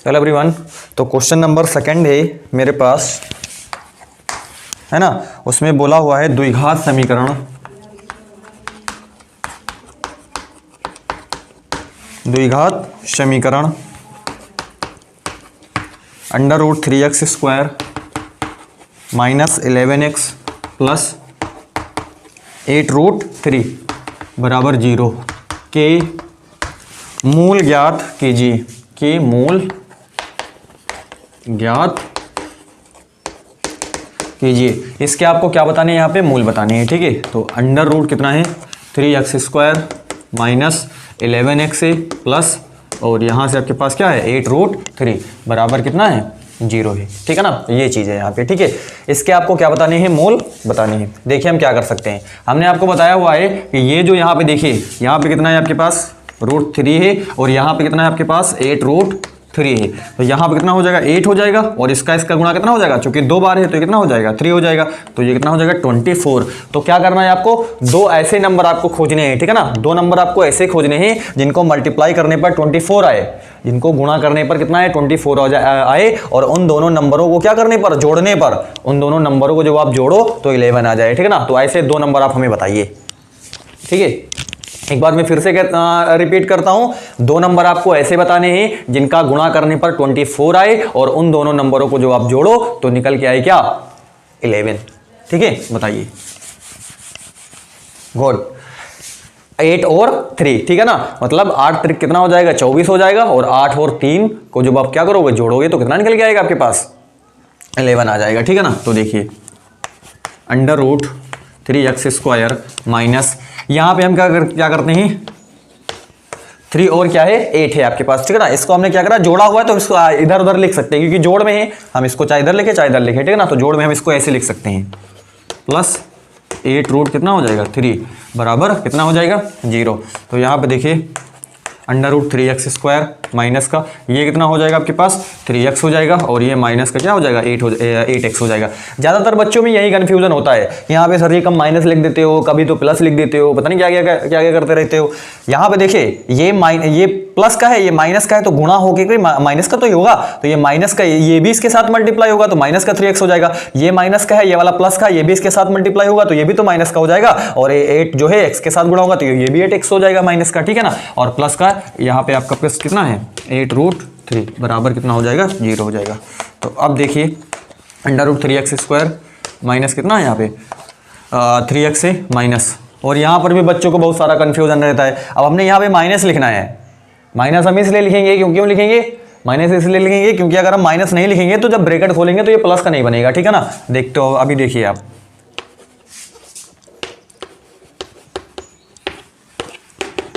चलो एवरीवन, तो question number second है मेरे पास, है ना। उसमें बोला हुआ है द्विघात समीकरण, द्विघात समीकरण under root 3x square minus 11x plus 8 root 3 बराबर 0 के मूल ज्ञात कीजिए, के मूल ज्ञात कीजिए। इसके आपको क्या बताने हैं, यहाँ पे मूल बताने हैं, ठीक है। तो अंडर रूट कितना है 3x स्क्वायर माइनस 11x है प्लस, और यहाँ से आपके पास क्या है 8 रूट 3 बराबर कितना है 0 है, ठीक है ना। ये चीज़ है यहाँ पे, ठीक है। इसके आपको क्या बताने हैं, मूल बताने हैं। देखिए हम क्या कर सकते हैं, हमने आपको बताया हुआ है कि ये जो यहाँ पे देखिए, यहाँ पे कितना है आपके पास रूट 3 है, और यहाँ पे कितना है आपके पास 8 रूट 3 है। तो यहाँ पे कितना हो जाएगा 8 हो जाएगा, और इसका गुणा कितना हो जाएगा, चूंकि 2 बार है तो कितना हो जाएगा 3 हो जाएगा, तो ये कितना हो जाएगा 24। तो क्या करना है आपको, दो ऐसे नंबर आपको खोजने हैं, ठीक है ना। दो नंबर आपको ऐसे खोजने हैं जिनको मल्टीप्लाई करने पर 24 आए, जिनको गुणा करने पर कितना है 24 आए, और उन दोनों नंबरों को क्या करने पर, जोड़ने पर, उन दोनों नंबरों को जब आप जोड़ो तो 11 आ जाए, ठीक है ना। तो ऐसे दो नंबर आप हमें बताइए, ठीक है। एक बार मैं फिर से रिपीट करता हूं, दो नंबर आपको ऐसे बताने हैं जिनका गुणा करने पर 24 आए, और उन दोनों नंबरों को जो आप जोड़ो तो निकल के आए क्या 11, ठीक है। बताइए, गुड। 8 और 3, ठीक है ना, मतलब 8 3 कितना हो जाएगा 24 हो जाएगा, और 8 और 3 को जब आप क्या करोगे जोड़ोगे तो कितना निकल के आएगा आपके पास 11 आ जाएगा, ठीक है ना। तो देखिए under root 3x square minus, यहां पे हम क्या करते हैं 3 और क्या है 8 है आपके पास, ठीक है ना। इसको हमने क्या करा, जोड़ा हुआ है तो इसको इधर उधर लिख सकते हैं, क्योंकि जोड़ में है, हम इसको चाहे इधर लिखे चाहे इधर लिखे, ठीक है ना। तो जोड़ में हम इसको ऐसे लिख सकते हैं, प्लस 8 रूट कितना हो जाएगा 3 बराबर कितना हो जाएगा 0। तो यहाँ पे देखिए under root 3x square minus का ये कितना हो जाएगा आपके पास 3x हो जाएगा, और ये माइनस का क्या हो जाएगा 8x हो जाएगा। ज़्यादातर बच्चों में यही कन्फ्यूजन होता है, यहाँ पे सर ये कब माइनस लिख देते हो, कभी तो प्लस लिख देते हो, पता नहीं क्या क्या करते रहते हो। यहाँ पे देखिए ये प्लस का है, ये माइनस का है, तो गुणा होके कोई माइनस का तो ही होगा, तो ये माइनस का ये भी इसके साथ मल्टीप्लाई होगा तो माइनस का 3x हो जाएगा। ये माइनस का है, ये वाला प्लस का, ये भी इसके साथ मल्टीप्लाई होगा तो ये भी तो माइनस का हो जाएगा, और 8 जो है x के साथ गुणा होगा तो ये भी 8x हो जाएगा माइनस का, ठीक है ना। और प्लस का यहाँ पे आपका प्लस कितना है 8 रूट 3 बराबर कितना हो जाएगा 0 हो जाएगा। तो अब देखिए under root 3x square minus कितना है यहाँ पे 3x से माइनस, और यहाँ पर भी बच्चों को बहुत सारा कन्फ्यूजन रहता है। अब हमने यहाँ पे माइनस लिखना है, माइनस हम इसलिए लिखेंगे क्यों लिखेंगे माइनस इसलिए लिखेंगे क्योंकि अगर हम माइनस नहीं लिखेंगे तो जब ब्रैकेट खोलेंगे तो ये प्लस का नहीं बनेगा, ठीक है ना। देखते हो अभी देखिए आप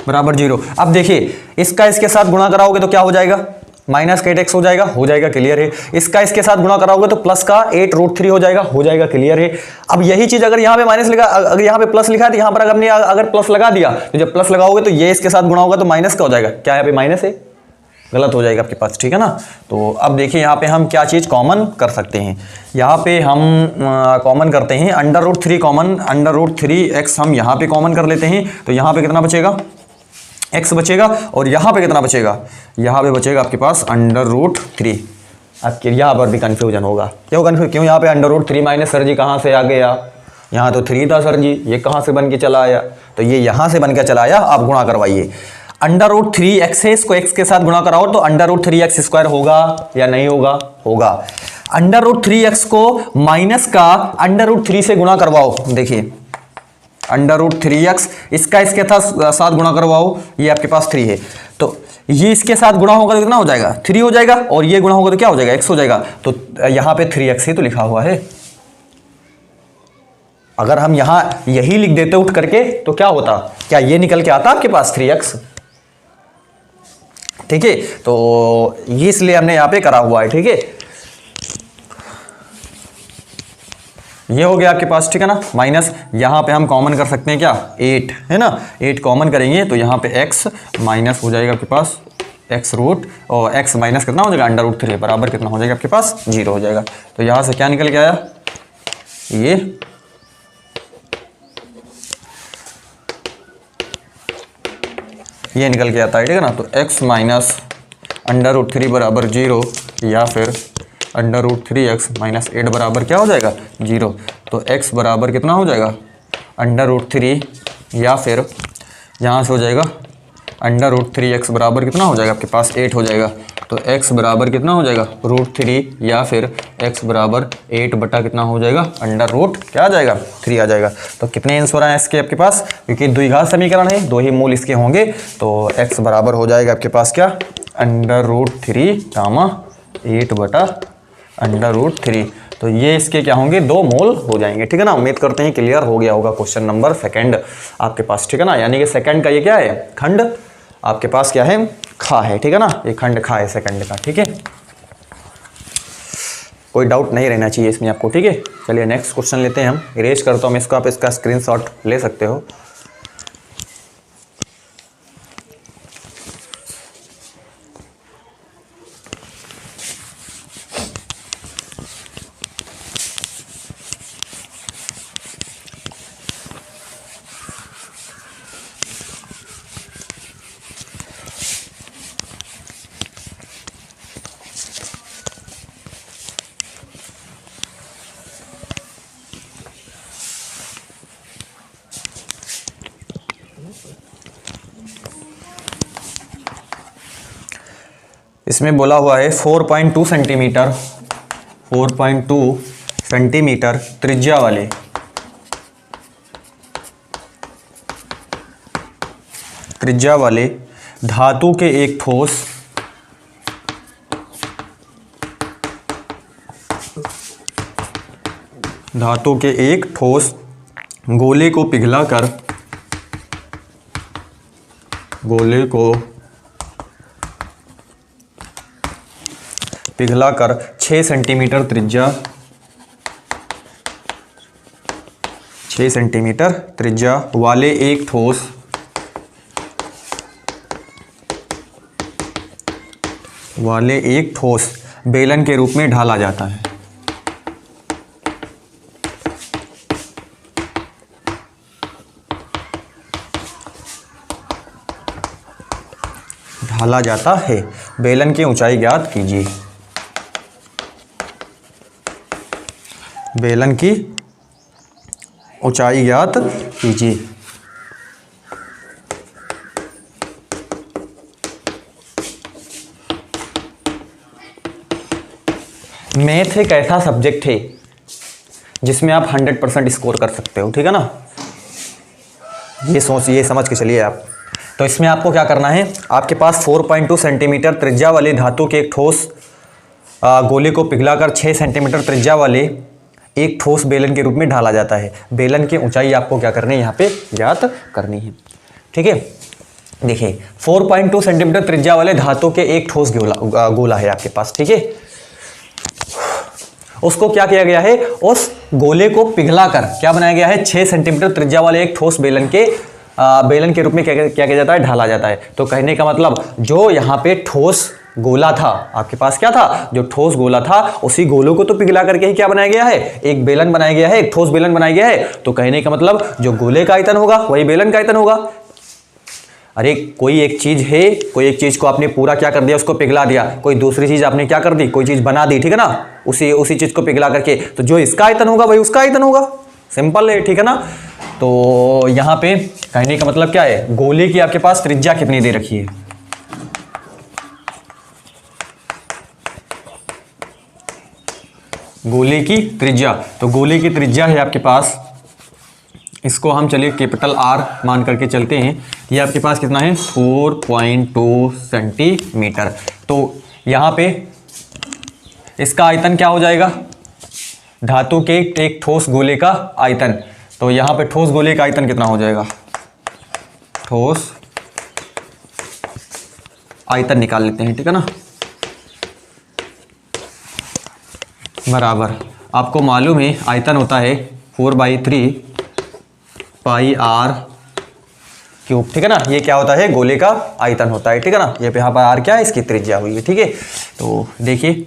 बराबर 0। अब देखिए इसका इसके साथ गुणा कराओगे तो क्या हो जाएगा माइनस का 8x हो जाएगा क्लियर है। इसका इसके साथ गुणा कराओगे तो प्लस का 8 रूट 3 हो जाएगा क्लियर है। अब यही चीज अगर यहाँ पे माइनस लिखा, अगर यहाँ पे प्लस लिखा है तो यहाँ पर अगर हमने अगर प्लस लगा दिया तो जब प्लस लगाओगे तो ये इसके साथ गुणा होगा तो माइनस का हो जाएगा, क्या यहाँ पे माइनस है, गलत हो जाएगा आपके पास, ठीक है ना। तो अब देखिए यहाँ पे हम क्या चीज़ कॉमन कर सकते हैं, यहाँ पे हम कॉमन करते हैं under root 3 common, under root 3x हम यहाँ पे कॉमन कर लेते हैं, तो यहाँ पे कितना बचेगा x बचेगा, और यहाँ पे कितना बचेगा, यहाँ पे बचेगा आपके पास अंडर रूट 3। आपके यहाँ पर भी कन्फ्यूजन होगा, क्यों यहाँ पे अंडर रूट 3 माइनस सर जी कहाँ से आ गया, यहाँ तो 3 था सर जी, ये कहाँ से बन के चला आया, तो ये यहाँ से बन के चला आया। आप गुणा करवाइए अंडर रूट 3x है, इसको x के साथ गुणा कराओ तो अंडर रूट 3x स्क्वायर होगा या नहीं होगा। अंडर रूट 3x को माइनस का अंडर रूट 3 से गुणा करवाओ, देखिए अंडर रूट 3x इसका इसके साथ गुणा करवाओ, ये आपके पास 3 है, तो ये इसके साथ गुणा होगा तो कितना हो जाएगा 3 हो जाएगा, और ये गुणा होगा तो क्या हो जाएगा x हो जाएगा। तो यहाँ पे 3x ही तो लिखा हुआ है, अगर हम यहाँ यही लिख देते उठ करके तो क्या होता, क्या ये निकल के आता आपके पास 3x, ठीक है। तो ये इसलिए हमने यहाँ पे करा हुआ है, ठीक है। ये हो गया आपके पास, ठीक है ना। माइनस यहाँ पे हम कॉमन कर सकते हैं क्या 8 है ना, 8 कॉमन करेंगे तो यहाँ पे x माइनस हो जाएगा आपके पास x रूट, और x माइनस कितना हो जाएगा अंडर रूट 3 बराबर कितना हो जाएगा आपके पास 0 हो जाएगा। तो यहाँ से क्या निकल के आया, ये निकल के आता है, ठीक है ना। तो x माइनस √3 बराबर 0 या फिर √3x माइनस 8 बराबर क्या हो जाएगा 0। तो x बराबर कितना हो जाएगा √3 या फिर यहाँ से हो जाएगा √3x बराबर कितना हो जाएगा आपके पास 8 हो जाएगा। तो x बराबर कितना हो जाएगा √3 या फिर x बराबर 8 बटा कितना हो जाएगा क्या आ जाएगा 3 आ जाएगा। तो कितने आंसर आए इसके आपके पास, क्योंकि द्विघात समीकरण है, दो ही मूल इसके होंगे। तो x बराबर हो जाएगा आपके पास क्या √3 गामा 8 बटा √3। तो ये इसके क्या होंगे दो मोल हो जाएंगे, ठीक है ना। उम्मीद करते हैं क्लियर हो गया होगा क्वेश्चन नंबर सेकंड आपके पास, ठीक है ना। यानी कि सेकंड का ये क्या है खंड आपके पास क्या है खा है, ठीक है ना। ये खंड खा है सेकंड का, ठीक है। कोई डाउट नहीं रहना चाहिए इसमें आपको, ठीक है। चलिए नेक्स्ट क्वेश्चन लेते हैं हम। इरेज करता हूँ मैं इसको, आप इसका स्क्रीनशॉट ले सकते हो। इसमें बोला हुआ है 4.2 सेंटीमीटर त्रिज्या वाले धातु के एक ठोस गोले को पिघलाकर 6 सेंटीमीटर त्रिज्या वाले एक ठोस बेलन के रूप में ढाला जाता है। बेलन की ऊंचाई ज्ञात कीजिए। बेलन की ऊंचाई ज्ञात कीजिए। मैथ एक ऐसा सब्जेक्ट है जिसमें आप 100% स्कोर कर सकते हो, ठीक है ना। ये समझ के चलिए आप। तो इसमें आपको क्या करना है, आपके पास 4.2 सेंटीमीटर त्रिज्या वाले धातु के एक ठोस गोले को पिघलाकर 6 सेंटीमीटर त्रिज्या वाले एक ठोस बेलन के रूप में ढाला जाता है। बेलन की ऊंचाई आपको क्या करनी है यहाँ पे ज्ञात करनी है, ठीक है। देखिए 4.2 सेंटीमीटर त्रिज्या वाले धातु के एक ठोस गोला है आपके पास, ठीक है। उसको क्या किया गया है, उस गोले को पिघलाकर क्या बनाया गया है 6 सेंटीमीटर त्रिज्या वाले एक ठोस बेलन के रूप में क्या किया जाता है ढाला जाता है। तो कहने का मतलब जो यहाँ पे ठोस गोला था आपके पास, क्या था जो ठोस गोला था, उसी गोलों को तो पिघला करके ही क्या बनाया गया है एक बेलन बनाया गया है, एक ठोस बेलन बनाया गया है। तो कहने का मतलब जो गोले का आयतन होगा वही बेलन का आयतन होगा। अरे कोई एक चीज को आपने पूरा क्या कर दिया, उसको पिघला दिया, कोई दूसरी चीज आपने क्या कर दी, कोई चीज बना दी, ठीक है ना, उसी चीज को पिघला करके, तो जो इसका आयतन होगा वही उसका आयतन होगा। सिंपल है, ठीक है ना। तो यहां पे कहने का मतलब क्या है, गोले की आपके पास त्रिज्या कितनी दे रखी है, गोले की त्रिज्या। तो गोले की त्रिज्या है आपके पास, इसको हम चलिए कैपिटल R मान करके चलते हैं। ये आपके पास कितना है 4.2 सेंटीमीटर। तो यहाँ पे इसका आयतन क्या हो जाएगा, धातु के एक ठोस गोले का आयतन। तो यहाँ पे ठोस गोले का आयतन कितना हो जाएगा, ठोस आयतन निकाल लेते हैं, ठीक है ना। बराबर आपको मालूम है आयतन होता है 4/3 पाई R क्यूब, ठीक है ना। ये क्या होता है, गोले का आयतन होता है, ठीक है ना। ये पे यहाँ पर R क्या है, इसकी त्रिज्या हुई है, ठीक है। तो देखिए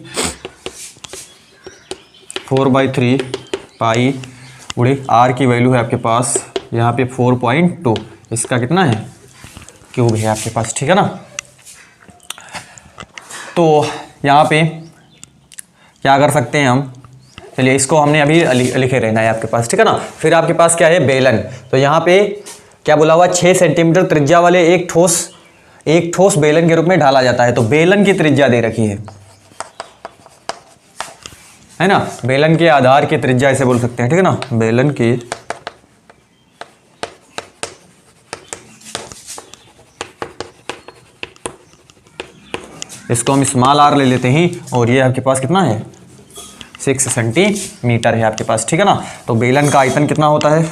4/3 पाई उड़े R की वैल्यू है आपके पास यहाँ पे 4.2, इसका कितना है क्यूब है आपके पास, ठीक है ना। तो यहाँ पे क्या कर सकते हैं हम, चलिए इसको हमने अभी लिखे रहना है आपके पास, ठीक है ना। फिर आपके पास क्या है, बेलन। तो यहाँ पे क्या बोला हुआ, 6 सेंटीमीटर त्रिज्या वाले एक ठोस बेलन के रूप में ढाला जाता है। तो बेलन की त्रिज्या दे रखी है ना, बेलन के आधार की त्रिज्या ऐसे बोल सकते हैं, ठीक है ना। बेलन की इसको हम स्मॉल आर ले लेते हैं और ये आपके पास कितना है, 6 सेंटीमीटर है आपके पास, ठीक है ना। तो बेलन का आयतन कितना होता है,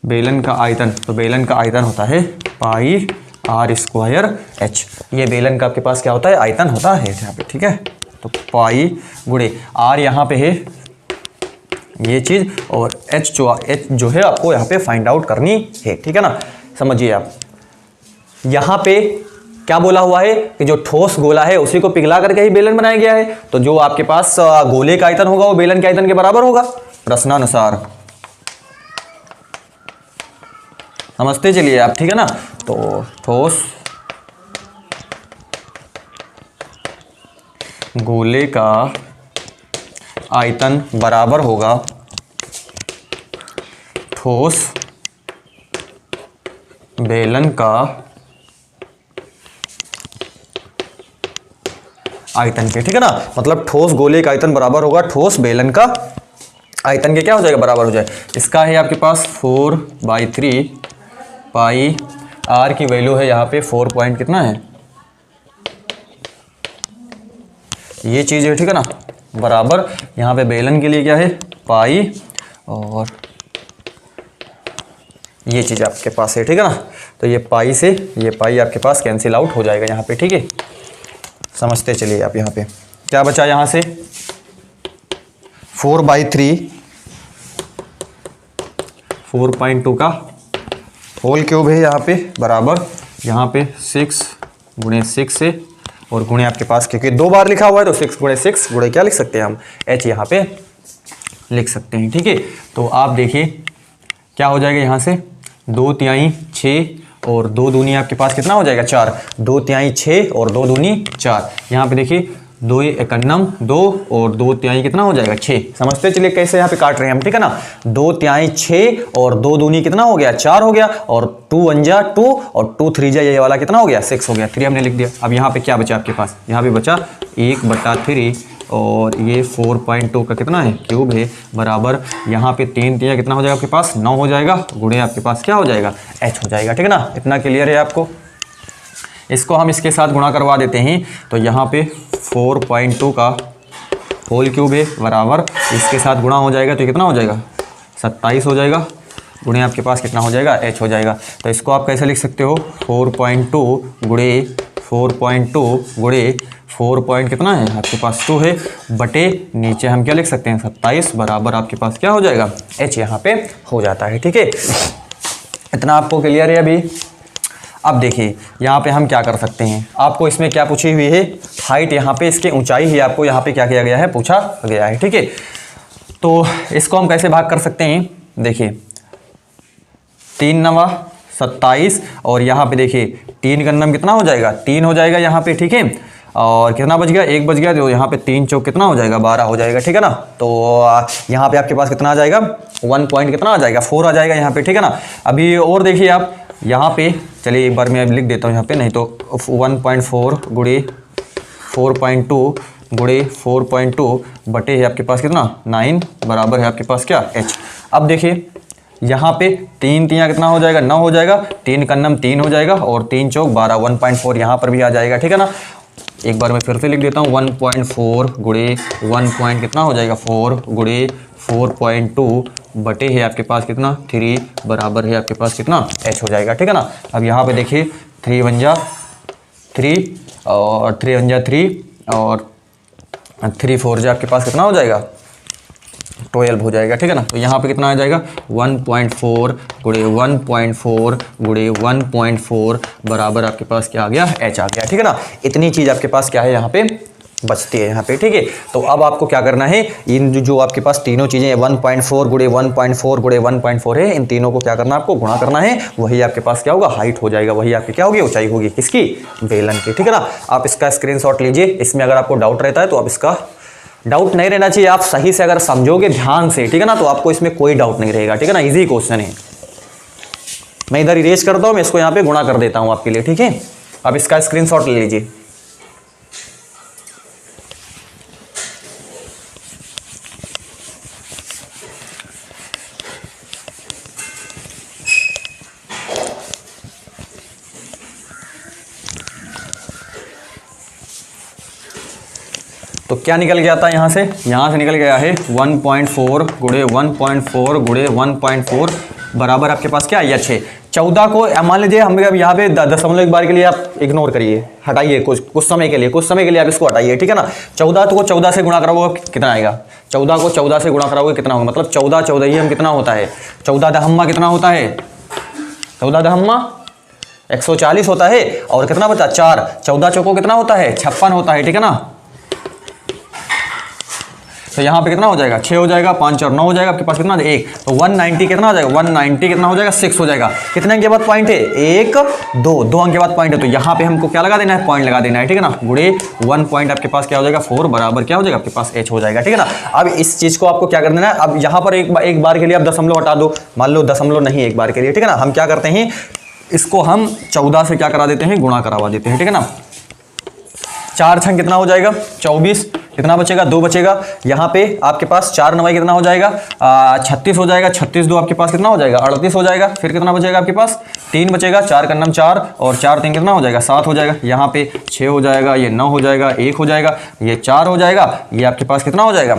बेलन का आयतन, तो बेलन का आयतन होता है पाई आर स्क्वायर एच। ये बेलन का आपके पास क्या होता है, आयतन होता है यहाँ पे, ठीक है। तो पाई गुणे आर यहाँ पे है ये चीज़, और एच जो है आपको यहाँ पे फाइंड आउट करनी है, ठीक है ना। समझिए आप, यहाँ पे क्या बोला हुआ है कि जो ठोस गोला है उसी को पिघला करके ही बेलन बनाया गया है। तो जो आपके पास गोले का आयतन होगा वो बेलन के आयतन के बराबर होगा प्रश्नानुसार। समझते चलिए आप, ठीक है ना। तो ठोस गोले का आयतन बराबर होगा ठोस बेलन का आयतन के, ठीक है ना। मतलब ठोस गोले का आयतन बराबर होगा ठोस बेलन का आयतन के, क्या हो जाएगा, बराबर हो जाए। इसका है आपके पास 4/3 पाई आर की वैल्यू है यहाँ पे 4 पॉइंट कितना है, ये चीज़ है, ठीक है ना। बराबर यहाँ पे बेलन के लिए क्या है, पाई, और ये चीज़ आपके पास है, ठीक है ना। तो ये पाई से ये पाई आपके पास कैंसिल आउट हो जाएगा यहाँ पे, ठीक है। समझते चलिए आप, यहाँ पे क्या बचा, यहाँ से 4/3 4.2 का होल क्यूब है यहाँ पे, बराबर यहाँ पे 6 गुणे 6 से, और गुणे आपके पास क्योंकि 2 बार लिखा हुआ है तो 6 गुणे 6 गुणे क्या लिख सकते हैं हम, h यहाँ पे लिख सकते हैं, ठीक है। तो आप देखिए क्या हो जाएगा, यहाँ से 2/3 6 और 2 दूनी आपके पास कितना हो जाएगा, 4। 2/3 6 और 2 दूनी 4। यहाँ पे देखिए 2 एकन्नम 2 और 2/3 कितना हो जाएगा, 6। समझते चलिए कैसे यहाँ पे काट रहे हैं हम, ठीक है ना। 2/3 6 और 2 दूनी कितना हो गया, 4 हो गया, और 2 1 जा 2 और 2 3 जा ये वाला कितना हो गया, 6 हो गया। 3 हमने लिख दिया। अब यहाँ पे क्या बचा आपके पास, यहाँ पे बचा 1/3 और ये 4.2 का कितना है, क्यूब है, बराबर यहाँ पे 3 3 कितना हो जाएगा आपके पास, 9 हो जाएगा, गुणे आपके पास क्या हो जाएगा, h हो जाएगा, ठीक है ना। इतना क्लियर है आपको। इसको हम इसके साथ गुणा करवा देते हैं, तो यहाँ पे 4.2 का होल क्यूब है, बराबर इसके साथ गुणा हो जाएगा तो कितना हो जाएगा, 27 हो जाएगा, गुणे आपके पास कितना हो जाएगा, h हो जाएगा। तो इसको आप कैसे लिख सकते हो, 4.2 गुणे 4.2 गुणे 4 पॉइंट कितना है आपके पास 2 है, बटे नीचे हम क्या लिख सकते हैं, 27, बराबर आपके पास क्या हो जाएगा, h यहाँ पे हो जाता है, ठीक है। इतना आपको क्लियर है अभी। अब देखिए यहाँ पे हम क्या कर सकते हैं, आपको इसमें क्या पूछी हुई है, हाइट, यहाँ पे इसकी ऊंचाई ही आपको यहाँ पे क्या किया गया है, पूछा गया है, ठीक है। तो इसको हम कैसे भाग कर सकते हैं, देखिए 3 9 27 और यहाँ पे देखिए 3 का नम कितना हो जाएगा, 3 हो जाएगा यहाँ पे, ठीक है। और कितना बच गया, 1 बच गया, तो यहाँ पे 3 चौक कितना हो जाएगा, 12 हो जाएगा, ठीक है ना। तो यहाँ पे आपके पास कितना आ जाएगा, 1 पॉइंट कितना आ जाएगा, 4 आ जाएगा यहाँ पे, ठीक है ना। अभी और देखिए आप यहाँ पे, चलिए एक बार मैं अब लिख देता हूँ यहाँ पे, नहीं तो 1.4 गुणे 4.2 गुणे 4.2 बटे है आपके पास कितना, 9, बराबर है आपके पास क्या, h। अब देखिए यहाँ पे 3 3 कितना हो जाएगा, 9 हो जाएगा, 3 का नम 3 हो जाएगा, और 3 चौक 12, 1.4 यहाँ पर भी आ जाएगा, ठीक है ना। एक बार मैं फिर से लिख देता हूँ, 1.4 गुणे 1 पॉइंट कितना हो जाएगा, 4 गुणे 4.2 बटे है आपके पास कितना, 3, बराबर है आपके पास कितना, h हो जाएगा, ठीक है ना। अब यहाँ पे देखिए 3 1 जा 3 और 3 1 जा 3 और 3 4 जा आपके पास कितना हो जाएगा, 12 हो जाएगा, ठीक है ना। तो यहाँ पे कितना आ जाएगा, 1.4 गुणे 1.4 गुणे 1.4 बराबर आपके पास क्या आ गया, h आ गया, ठीक है ना। इतनी चीज़ आपके पास क्या है यहाँ पे बचती है यहाँ पे, ठीक है। तो अब आपको क्या करना है, इन जो आपके पास तीनों चीज़ें 1.4 गुणे 1.4 गुणे 1.4 है, इन तीनों को क्या करना है, आपको गुणा करना है, वही आपके पास क्या होगा, हाइट हो जाएगा, वही आपकी क्या होगी, ऊंचाई होगी, किसकी, बेलन की, ठीक है ना। आप इसका स्क्रीनशॉट लीजिए, इसमें अगर आपको डाउट रहता है तो आप इसका, डाउट नहीं रहना चाहिए, आप सही से अगर समझोगे ध्यान से, ठीक है ना, तो आपको इसमें कोई डाउट नहीं रहेगा, ठीक है ना, इजी क्वेश्चन है। मैं इधर इरेज करता हूँ, मैं इसको यहाँ पे गुणा कर देता हूँ आपके लिए, ठीक है। अब इसका स्क्रीनशॉट ले लीजिए। तो क्या निकल गया था यहाँ से निकल गया है 1.4 गुणे 1.4 गुणे 1.4 बराबर आपके पास क्या है 6। 14 को मान लीजिए हम यहाँ पे 10 बार के लिए आप इग्नोर करिए, हटाइए, कुछ समय के लिए आप इसको हटाइए, ठीक है ना। 14 को 14 से गुणा कराओगे कितना आएगा, 14 को 14 से गुणा कराओगे कितना होगा, मतलब 14 14 हम कितना होता है, 14 दहम्मा कितना होता है, 14 दहम्मा 140 होता है, और कितना बचा 4, 14 चौको कितना होता है 56 होता है, ठीक है ना। तो यहाँ पे कितना हो जाएगा 6 हो जाएगा, 5 और 9 हो जाएगा, आपके पास कितना 1, तो 190 कितना हो जाएगा, 190 कितना हो जाएगा 6 हो जाएगा। कितने अंक के बाद पॉइंट है, 1 2 अंक के बाद पॉइंट है, तो यहाँ पे हमको क्या लगा देना है, पॉइंट लगा देना है, ठीक है ना। गुणे 1 पॉइंट आपके पास क्या हो जाएगा 4 बराबर क्या हो जाएगा आपके पास h हो जाएगा, ठीक है ना। अब इस चीज को आपको क्या कर देना है, अब यहाँ पर एक बार के लिए आप दशमलव हटा दो, मान लो दशमलव नहीं एक बार के लिए, ठीक है ना। हम क्या करते हैं, इसको हम 14 से क्या करा देते हैं, गुणा करवा देते हैं, ठीक है ना। 4 छंग कितना हो जाएगा 24, कितना बचेगा 2 बचेगा, यहाँ पे आपके पास 4 9 कितना हो जाएगा 36 हो जाएगा, 36 2 आपके पास कितना हो जाएगा 38 हो जाएगा, फिर कितना बचेगा आपके पास 3 बचेगा, 4 का नाम 4 और 4 3 कितना हो जाएगा 7 हो जाएगा, यहाँ पे 6 हो जाएगा, ये 9 हो जाएगा, 1 हो जाएगा, ये 4 हो जाएगा, ये आपके पास कितना हो जाएगा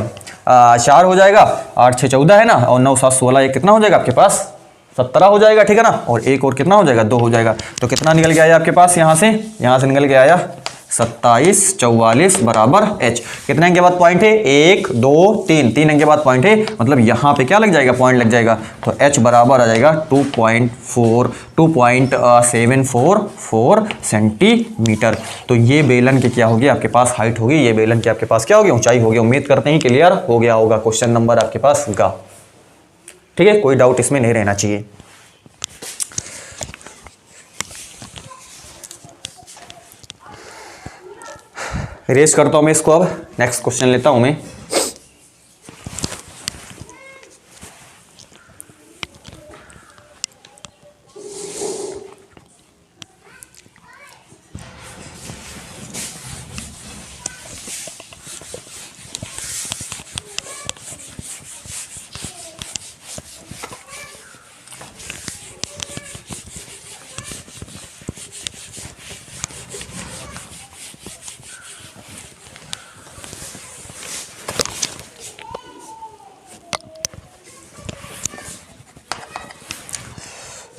4 हो जाएगा, 8 6 14 है ना, और 9 7 16 ये कितना हो जाएगा आपके पास 17 हो जाएगा, ठीक है ना। और एक और कितना हो जाएगा 2 हो जाएगा, तो कितना निकल के आया आपके पास, यहाँ से निकल के आया 27 44 बराबर h। कितने अंक के बाद पॉइंट है 1 2 3 अंक के बाद पॉइंट है, मतलब यहाँ पे क्या लग जाएगा, पॉइंट लग जाएगा, तो h बराबर आ जाएगा 2.744 सेंटीमीटर। तो ये बेलन की क्या होगी आपके पास हाइट होगी, ये बेलन की आपके पास क्या होगी ऊंचाई होगी। उम्मीद करते हैं क्लियर हो गया होगा क्वेश्चन नंबर आपके पास गा, ठीक है, कोई डाउट इसमें नहीं रहना चाहिए। रेस करता हूं मैं इसको, अब नेक्स्ट क्वेश्चन लेता हूं मैं।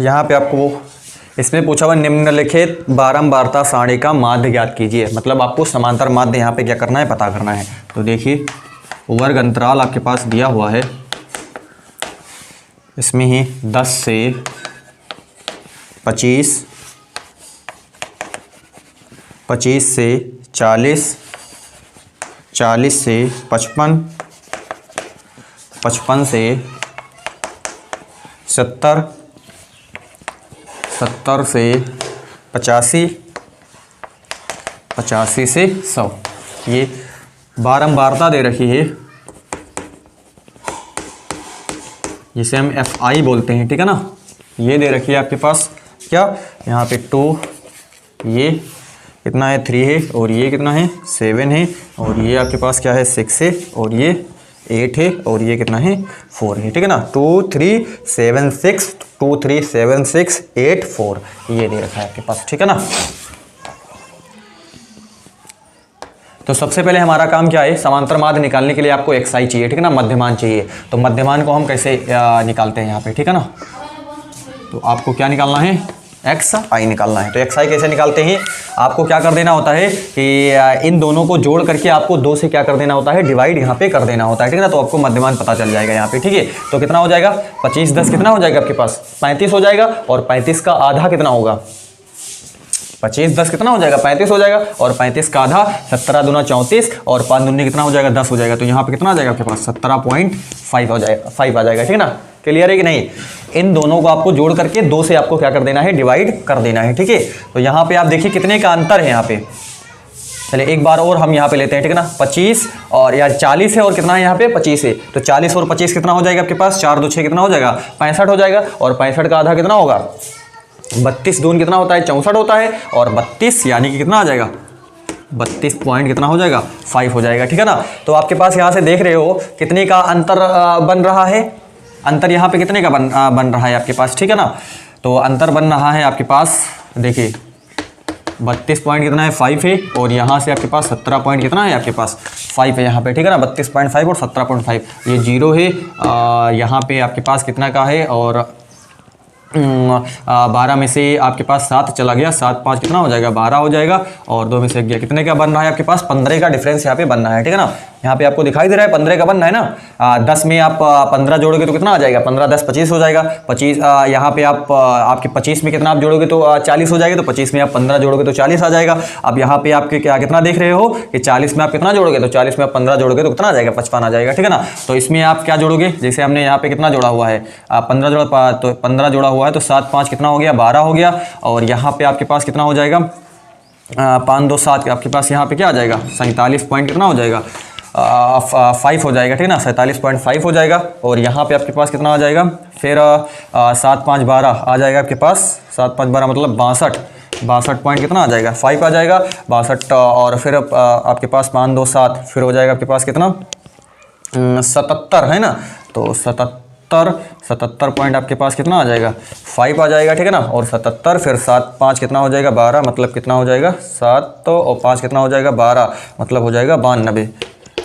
यहाँ पे आपको इसमें पूछा हुआ निम्नलिखित बारंबारता सारणी का माध्य ज्ञात कीजिए, मतलब आपको समांतर माध्य यहाँ पे क्या करना है, पता करना है। तो देखिए वर्ग अंतराल आपके पास दिया हुआ है, इसमें ही 10 से 25, 25 से 40, 40 से 55, 55 से 70, 70 से 85, 85 से 100, ये बारंबारता दे रखी है, जिसे हम FI बोलते हैं, ठीक है ना। ये दे रखी है आपके पास क्या, यहाँ पे 2, ये कितना है 3 है, और ये कितना है 7 है, और ये आपके पास क्या है 6 है, और ये 8 है, और ये कितना है 4 है, ठीक है ना। 2 3 7 6 2 3 7 6 8 4 ये दे रखा है आपके पास, ठीक है ना। तो सबसे पहले हमारा काम क्या है, समांतर माध्य निकालने के लिए आपको XI चाहिए, ठीक है ना, मध्यमान चाहिए। तो मध्यमान को हम कैसे निकालते हैं यहाँ पे, ठीक है ना। तो आपको क्या निकालना है, XI निकालना है। तो XI कैसे निकालते हैं, आपको क्या कर देना होता है कि इन दोनों को जोड़ करके आपको 2 से क्या कर देना होता है, डिवाइड यहाँ पे कर देना होता है, ठीक है ना। तो आपको मध्यमान पता चल जाएगा यहाँ पे, ठीक है। तो कितना हो जाएगा 25 10 कितना हो जाएगा आपके पास 35 हो जाएगा, और 35 का आधा कितना होगा, 25 10 कितना हो जाएगा 35 हो जाएगा, और 35 का आधा 17 दूना 34 और 5 दूनी कितना हो जाएगा 10 हो जाएगा। तो यहाँ पे कितना आ जाएगा आपके पास 17.5 हो जाएगा, 5 आ जाएगा, ठीक है ना। क्लियर है कि नहीं। इन दोनों को आपको जोड़ करके 2 से आपको क्या कर देना है, डिवाइड कर देना है, ठीक है। तो यहाँ पे आप देखिए कितने का अंतर है यहाँ पे। चलिए एक बार और हम यहाँ पे लेते हैं, ठीक है ना। 25 और यार 40 है और कितना है यहाँ पे 25 है, तो 40 और 25 कितना हो जाएगा आपके पास 4 2 6 कितना हो जाएगा 65 हो जाएगा, और 65 का आधा कितना होगा 32 दून कितना होता है 64 होता है, और 32 यानी कि कितना आ जाएगा 32 पॉइंट कितना हो जाएगा 5 हो जाएगा, ठीक है ना। तो आपके पास यहाँ से देख रहे हो कितने का अंतर बन रहा है, अंतर यहाँ पे कितने का बन रहा है आपके पास, ठीक है ना। तो अंतर बन रहा है आपके पास, देखिए 32 पॉइंट कितना है 5 है, और यहाँ से आपके पास 17 पॉइंट कितना है आपके पास 5 है यहाँ पे, ठीक है ना। 32.5 और 17.5 ये 0 है। यहाँ पे आपके पास कितना का है, और 12 में से आपके पास 7 चला गया, 7 5 कितना हो जाएगा 12 हो जाएगा, और 2 में से 1 गया, कितने का बन रहा है आपके पास 15 का डिफरेंस यहाँ पे बन रहा है, ठीक है ना। यहाँ पे आपको दिखाई दे रहा है 15 का बन रहा है ना। 10 में आप 15 जोड़ोगे तो कितना आ जाएगा 15 10 25 हो जाएगा, 25 यहाँ पे आप आपके 25 में कितना आप जोड़ोगे तो 40 हो जाएगा, तो 25 में आप 15 जोड़ोगे तो 40 आ जाएगा। अब यहाँ पे आपके क्या कितना देख रहे हो कि 40 में आप कितना जोड़ोगे तो 40 में आप 15 जोड़ोगे तो कितना आ जाएगा 55 आ जाएगा, ठीक है ना। तो इसमें आप क्या जोड़ोगे, जैसे हमने यहाँ पे कितना जोड़ा हुआ है 15 जोड़ा, तो 15 जोड़ा हुआ है तो 7 5 कितना हो गया 12 हो गया, और यहाँ पे आपके पास कितना हो जाएगा 5 2 7 आपके पास यहाँ पे क्या आ जाएगा 47 पॉइंट कितना हो जाएगा 5 हो जाएगा, ठीक है ना। 47.5 हो जाएगा, और यहाँ पे आपके पास कितना आ जाएगा फिर 7 5 12 आ जाएगा आपके पास, 7 5 12 मतलब 62 पॉइंट कितना आ जाएगा 5 आ जाएगा 62, और फिर आपके पास 5 2 7 फिर हो जाएगा आपके पास कितना 77 है ना। तो 77 पॉइंट आपके पास कितना आ जाएगा 5 आ जाएगा, ठीक है ना। और 77 फिर 7 5 कितना हो जाएगा 12 मतलब कितना हो जाएगा 7, तो और 5 कितना हो जाएगा 12 मतलब हो जाएगा 92,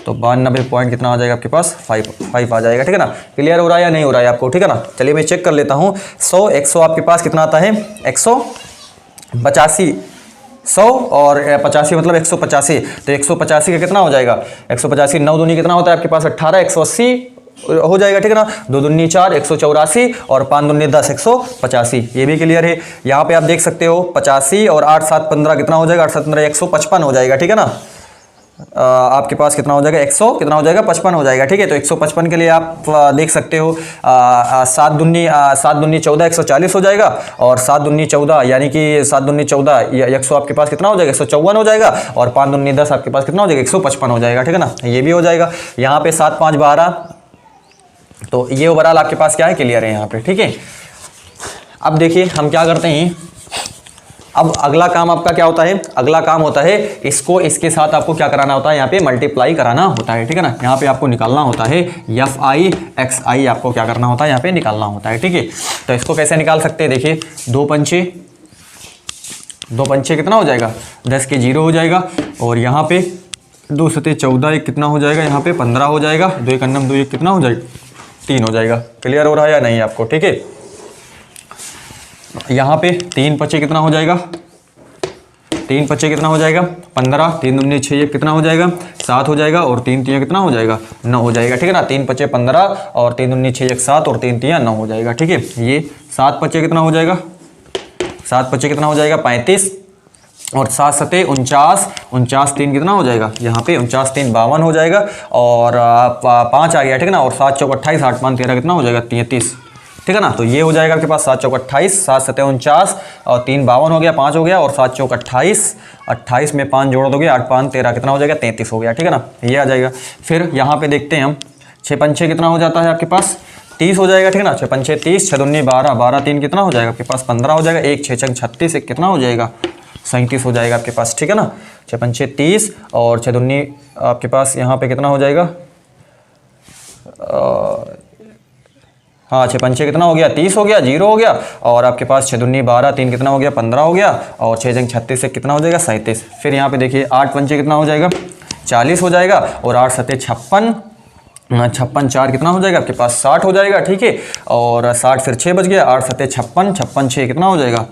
तो 92 पॉइंट कितना आ जाएगा आपके पास 5 आ जाएगा, ठीक है ना। क्लियर हो रहा है या नहीं हो रहा है आपको, ठीक है ना। चलिए मैं चेक कर लेता हूँ। 100 आपके पास कितना आता है 185, 100 और 85 मतलब 185, तो 185 का कितना हो जाएगा 185 9 दूनी कितना होता है आपके पास 18 180 हो जाएगा, ठीक है ना। 2 दूनी 4 184 और 5 दूनी 10 185, ये भी क्लियर है। यहाँ पे आप देख सकते हो 85 और 8 7 15 कितना हो जाएगा 8 7 15 155 हो जाएगा, ठीक है ना। आपके पास कितना हो जाएगा 100 कितना हो जाएगा 55 हो जाएगा, ठीक है। तो 155 के लिए आप देख सकते हो 7 दूनी 14 140 हो जाएगा, और 7 दूनी 14 यानी कि 7 दूनी 14 100 आपके पास कितना हो जाएगा 154 हो जाएगा, और 5 दूनी 10 आपके पास कितना हो जाएगा 155 हो जाएगा, ठीक है ना। ये भी हो जाएगा। यहाँ पे 7 5 12, तो ये ओवरऑल आपके पास क्या है क्लियर है यहाँ पे, ठीक है। अब देखिए हम क्या करते हैं, अब अगला काम आपका क्या होता है, अगला काम होता है इसको इसके साथ आपको क्या कराना होता है यहाँ पे मल्टीप्लाई कराना होता है, ठीक है ना। यहाँ पे आपको निकालना होता है FI XI आपको क्या करना होता है यहाँ पे निकालना होता है, ठीक है। तो इसको कैसे निकाल सकते हैं, देखिए 2 पंचे कितना हो जाएगा 10 के 0 हो जाएगा, और यहाँ पे 2 सते 14 एक कितना हो जाएगा यहाँ पे 15 हो जाएगा, 2 1 2 1 कितना हो जाएगा 3 हो जाएगा। क्लियर हो रहा है या नहीं आपको, ठीक है। यहाँ पे 3 पचे कितना हो जाएगा 3 पचे कितना हो जाएगा 15, 3 दूनी 6 1 कितना हो जाएगा 7 हो जाएगा, और 3 3 कितना हो जाएगा 9 हो जाएगा, ठीक है ना। 3 पचे 15 और 3 दूनी 6 1 7 और 3 3 9 हो जाएगा, ठीक है। ये 7 पचे कितना हो जाएगा 7 पचे कितना हो जाएगा 35, और 7 सते 49 3 कितना हो जाएगा यहाँ पे 49 3 52 हो जाएगा, और 5 आ गया, ठीक है ना। और 7 चौक 28 8 5 13 कितना हो जाएगा 33, ठीक है ना। तो ये हो जाएगा आपके पास 7 चौक 28 7 सते 49 और 3 52 हो गया 5 हो गया, और 7 चौक 28 में 5 जोड़ दोगे 8 5 13 कितना हो जाएगा 33 हो गया, ठीक है ना। ये आ जाएगा। फिर यहाँ पे देखते हैं हम 6 पंचे कितना हो जाता है आपके पास 30 हो जाएगा, ठीक है ना। 6 पंचे 30 6 दूनी 12 12 3 कितना हो जाएगा आपके पास 15 हो जाएगा, 1 6 छंग 36 1 कितना हो जाएगा 37 हो जाएगा आपके पास, ठीक है ना। 6 पंचे 30 और 6 दूनी आपके पास यहाँ पे कितना हो जाएगा हाँ 6 पंचे कितना हो गया 30 हो गया 0 हो गया, और आपके पास 6 दूनी 12 3 कितना हो गया 15 हो गया, और 6 जंग 36 से कितना हो जाएगा 37। फिर यहाँ पे देखिए 8 पंचे कितना हो जाएगा 40 हो जाएगा, और 8 सते 56 4 कितना हो जाएगा आपके पास 60 हो जाएगा, ठीक है। और 60 फिर 6 बच गया 8 सते 56 6 कितना हो जाएगा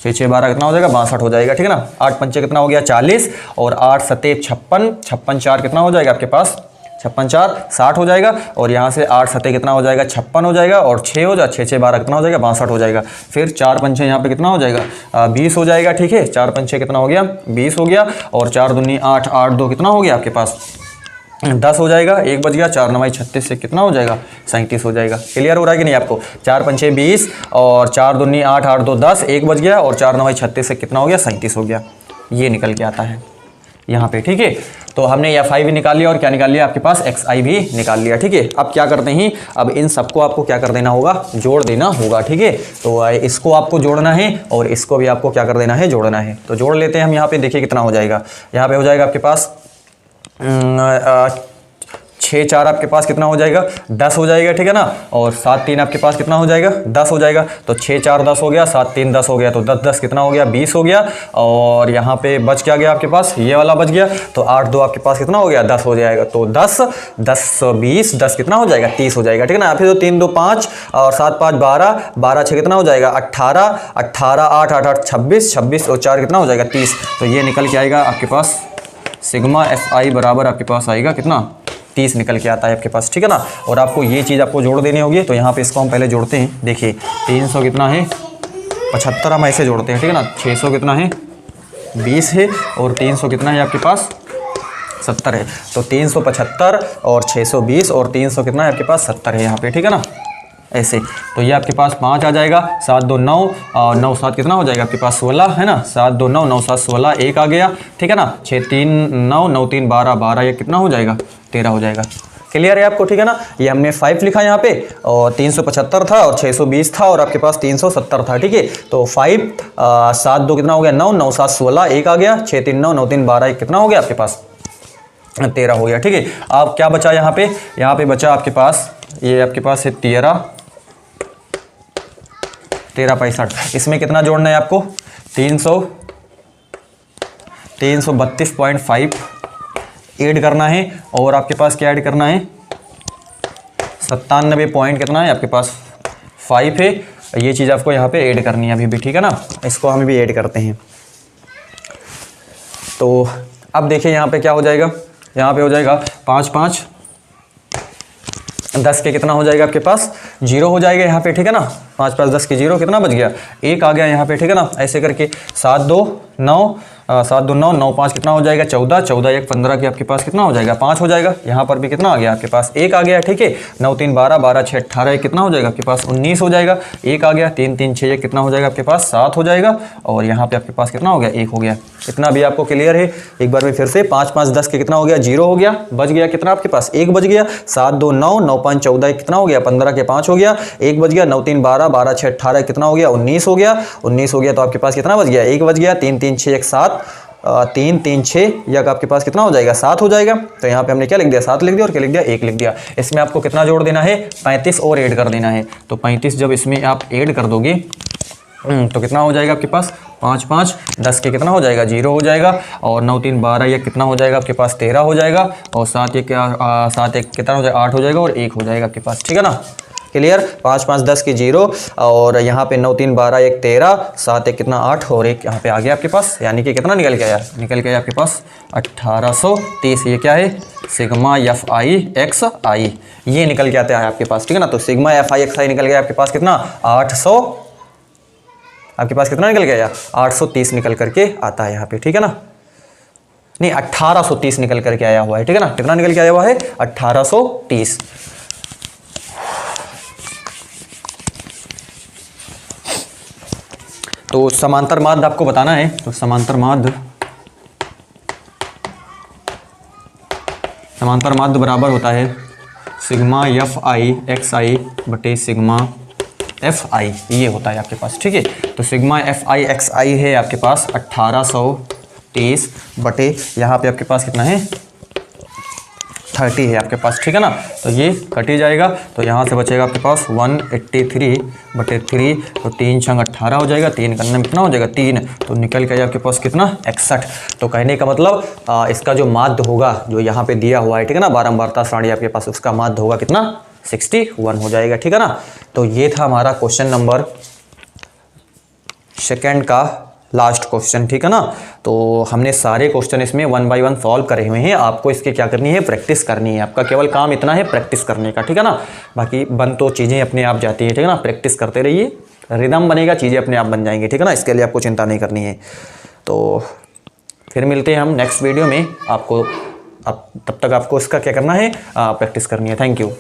6 6 12 कितना हो जाएगा 62 हो जाएगा, ठीक है ना। 8 पंचे कितना हो गया 40, और 8 सते 56 4 कितना हो जाएगा आपके पास 56 4 60 हो जाएगा, और यहाँ से 8 7 कितना हो जाएगा 56 हो जाएगा, और 6 हो जाएगा 6 6 12 कितना हो जाएगा 62 हो जाएगा। फिर 4 5 6 यहाँ पे कितना हो जाएगा 20 हो जाएगा, ठीक है। 4 5 6 कितना हो गया 20 हो गया, और 4 दूनी 8 8 2 कितना हो गया आपके पास 10 हो जाएगा, 1 बज गया, 4 9 36 से कितना हो जाएगा 37 हो जाएगा। क्लियर हो रहा है कि नहीं आपको? 4 5 6 20 और 4 दूनी 8 8 2 10, 1 बज गया, और 4 9 36 से कितना हो गया 37 हो गया। ये निकल के आता है यहाँ पे, ठीक है। तो हमने FI भी निकाल लिया, और क्या निकाल लिया आपके पास XI भी निकाल लिया, ठीक है। अब क्या करते हैं, अब इन सबको आपको क्या कर देना होगा, जोड़ देना होगा, ठीक है। तो इसको आपको जोड़ना है, और इसको भी आपको क्या कर देना है, जोड़ना है। तो जोड़ लेते हैं हम यहाँ पे, देखिए कितना हो जाएगा। यहाँ पे हो जाएगा आपके पास 6 4 आपके पास कितना हो जाएगा 10 हो जाएगा, ठीक है ना। और 7 3 आपके पास कितना हो जाएगा 10 हो जाएगा। तो 6 4 10 हो गया, 7 3 10 हो गया, तो 10 10 कितना हो गया 20 हो गया। और यहाँ पे बच क्या गया आपके पास, ये वाला बच गया। तो 8 2 आपके पास कितना हो गया 10 हो जाएगा। तो 10 10 20 10 कितना हो जाएगा 30 हो जाएगा, ठीक है ना। फिर तो 3 2 5 और 7 5 12 12 6 कितना हो जाएगा 18 18 8 8 8 26 26 और 4 कितना हो जाएगा 30। तो ये निकल के आएगा आपके पास सिग्मा FI बराबर आपके पास आएगा कितना 30 निकल के आता है आपके पास, ठीक है ना। और आपको ये चीज़ आपको जोड़ देनी होगी। तो यहाँ पे इसको हम पहले जोड़ते हैं। देखिए 300 कितना है 75, हम ऐसे जोड़ते हैं, ठीक है ना। 600 कितना है 20 है, और 300 कितना है आपके पास 70 है। तो 375 और 620 और 300 कितना है आपके पास 70 है यहाँ पे, ठीक है ना। ऐसे तो ये आपके पास 5 आ जाएगा, 7 2 9 और 9 7 कितना हो जाएगा आपके पास 16 है ना। 7 2 9 9 7 16 1 आ गया, ठीक है ना। 6 3 9 9 3 12 12 ये कितना हो जाएगा 13 हो जाएगा। क्लियर है आपको, ठीक है ना। ये हमने 5 लिखा यहाँ पे, और 375 था, और 620 था, और आपके पास 370 था, ठीक है। तो 5 7 2 कितना हो गया 9 9 7 16 1 आ गया, 6 3 9 9 3 12 कितना हो गया आपके पास 13 हो गया, ठीक है। अब क्या बचा यहाँ पे, यहाँ पे बचा आपके पास, ये आपके पास है 13 65। इसमें कितना जोड़ना है आपको 332.5 ऐड करना है, और आपके पास क्या ऐड करना है 97 पॉइंट कितना है आपके पास 5 है। ये चीज़ आपको यहाँ पे ऐड करनी है अभी भी, ठीक है ना। इसको हम भी ऐड करते हैं। तो अब देखिए यहाँ पे क्या हो जाएगा, यहाँ पे हो जाएगा 5 5 10 के कितना हो जाएगा आपके पास 0 हो जाएगा यहाँ पे, ठीक है ना। 5 5 10 के 0 कितना बच गया 1 आ गया यहाँ पे, ठीक है ना। ऐसे करके 7 2 9 7 2 9 9 5 कितना हो जाएगा 14 14 1 15 के आपके पास कितना हो जाएगा 5 हो जाएगा। यहाँ पर भी कितना आ गया आपके पास 1 आ गया, ठीक है। 9 3 12 12 6 18 कितना हो जाएगा आपके पास 19 हो जाएगा। 1 आ गया, 3 3 6 कितना हो जाएगा आपके पास 7 हो जाएगा, और यहाँ पे आपके पास कितना हो गया 1 हो गया। इतना भी आपको क्लियर है। एक बार में फिर से 5 5 10 के कितना हो गया 0 हो गया, बच गया कितना आपके पास 1 बच गया। 7 2 9 9 5 14 कितना हो गया 15 के 5 हो गया, 1 बच गया। 9 3 12 12 6 18 कितना हो गया 19 हो गया। 19 हो गया, तो आपके पास कितना बच गया 1 बच गया। 3 3 6 1 7 3 3 6 या आपके पास कितना हो जाएगा 7 हो जाएगा। तो यहाँ पे हमने क्या लिख दिया 7 लिख दिया, और क्या लिख दिया 1 लिख दिया। इसमें आपको कितना जोड़ देना है 35 और ऐड कर देना है। तो 35 जब इसमें आप ऐड कर दोगे तो कितना हो जाएगा आपके पास 5 5 10 के कितना हो जाएगा 0 हो जाएगा, और 9 3 12 या कितना हो जाएगा आपके पास 13 हो जाएगा, और 7 1 कितना हो जाएगा 8 हो जाएगा, और 1 हो जाएगा आपके पास, ठीक है ना। क्लियर। 5 5 10 के 0, और यहाँ पे 9 3 12 1 13 7 1 कितना 8 और 1 यहाँ पे आ गया आपके पास। यानी कि कितना निकल के आया, निकल के आया आपके पास 1830। ये क्या है सिग्मा FI XI, ये निकल के आता है आपके पास, ठीक है ना। तो सिग्मा FI XI निकल गया आपके पास कितना 800, आपके पास कितना निकल गया 830 निकल करके आता है यहाँ पे, ठीक है ना। नहीं 1830 निकल करके आया हुआ है, ठीक है ना। कितना निकल के आया हुआ है 1830। तो समांतर माध्य आपको बताना है। तो समांतर माध्य बराबर होता है सिग्मा FI XI बटे सिग्मा FI, ये होता है आपके पास, ठीक है। तो सिग्मा FI XI है आपके पास 1830 बटे यहाँ पे आपके पास कितना है 30 है आपके पास, ठीक है ना। तो ये कट ही जाएगा, तो यहाँ से बचेगा आपके पास 183 बटे 3, तो 3 छंग 18 हो जाएगा, 3 करने में कितना हो जाएगा 3, तो निकल के आपके पास कितना 61। तो कहने का मतलब इसका जो माध्य होगा जो यहाँ पे दिया हुआ है, ठीक है ना, बारंबारता सारणी आपके पास, उसका माध्य होगा कितना 61 हो जाएगा, ठीक है ना। तो ये था हमारा क्वेश्चन नंबर 2 का लास्ट क्वेश्चन, ठीक है ना। तो हमने सारे क्वेश्चन इसमें 1 बाय 1 सॉल्व करे हुए हैं। आपको इसके क्या करनी है, प्रैक्टिस करनी है। आपका केवल काम इतना है प्रैक्टिस करने का, ठीक है ना। बाकी बन तो चीज़ें अपने आप जाती है, ठीक है ना। प्रैक्टिस करते रहिए, रिदम बनेगा, चीज़ें अपने आप बन जाएंगी, ठीक है ना। इसके लिए आपको चिंता नहीं करनी है। तो फिर मिलते हैं हम नेक्स्ट वीडियो में। आपको अब तब तक आपको इसका क्या करना है, प्रैक्टिस करनी है। Thank you.